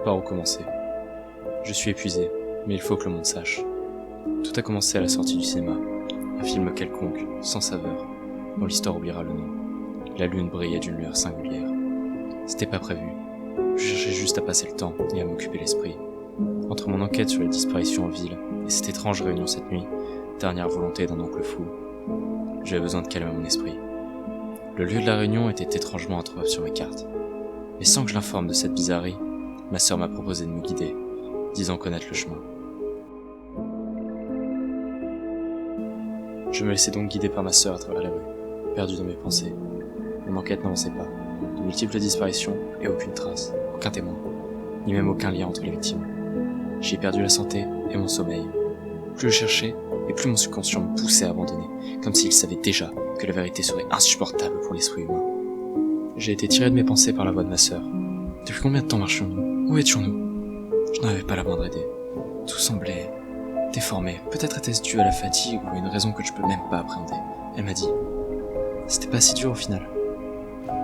Par où commencer? Je suis épuisé, mais il faut que le monde sache. Tout a commencé à la sortie du cinéma, un film quelconque, sans saveur, dont l'histoire oubliera le nom. La lune brillait d'une lueur singulière. C'était pas prévu. Je cherchais juste à passer le temps et à m'occuper l'esprit. Entre mon enquête sur les disparitions en ville et cette étrange réunion cette nuit, dernière volonté d'un oncle fou, j'avais besoin de calmer mon esprit. Le lieu de la réunion était étrangement introuvable sur mes cartes. Mais sans que je l'informe de cette bizarrerie, ma sœur m'a proposé de me guider, disant connaître le chemin. Je me laissais donc guider par ma sœur à travers les rues, perdu dans mes pensées. Mon enquête n'avançait pas. De multiples disparitions et aucune trace, aucun témoin, ni même aucun lien entre les victimes. J'ai perdu la santé et mon sommeil. Plus je cherchais, et plus mon subconscient me poussait à abandonner, comme s'il savait déjà que la vérité serait insupportable pour l'esprit humain. J'ai été tiré de mes pensées par la voix de ma sœur. Depuis combien de temps marchions-nous? Où étions-nous? Je n'avais pas la moindre idée. Tout semblait déformé. Peut-être était-ce dû à la fatigue ou à une raison que je peux même pas appréhender. Elle m'a dit: c'était pas si dur au final.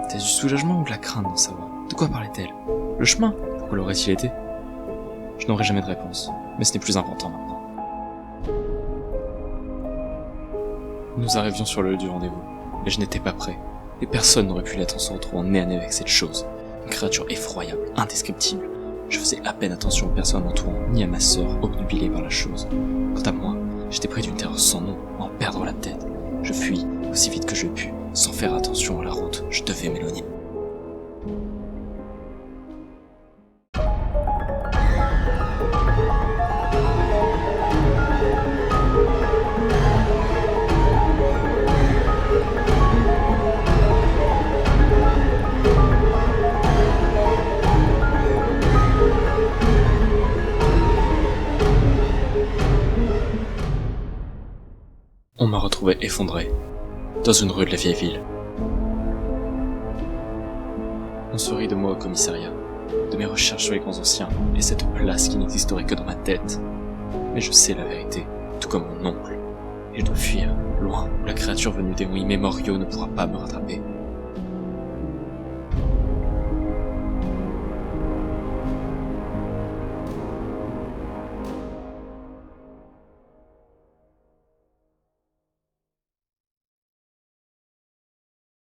Était-ce du soulagement ou de la crainte dans sa voix? De quoi parlait-elle? Le chemin? Pourquoi l'aurait-il été? Je n'aurai jamais de réponse, mais ce n'est plus important maintenant. Nous arrivions sur le lieu du rendez-vous, mais je n'étais pas prêt. Et personne n'aurait pu l'être en se retrouvant nez à nez avec cette chose. Une créature effroyable, indescriptible. Je faisais à peine attention aux personnes entourant, ni à ma sœur, obnubilée par la chose. Quant à moi, j'étais pris d'une terreur sans nom, à en perdre la tête. Je fuis aussi vite que je pus, sans faire attention à la route. Je devais m'éloigner. On m'a retrouvé effondré, dans une rue de la vieille ville. On se rit de moi au commissariat, de mes recherches sur les grands anciens, et cette place qui n'existerait que dans ma tête. Mais je sais la vérité, tout comme mon oncle, et je dois fuir, loin, où la créature venue des rues immémoriaux ne pourra pas me rattraper.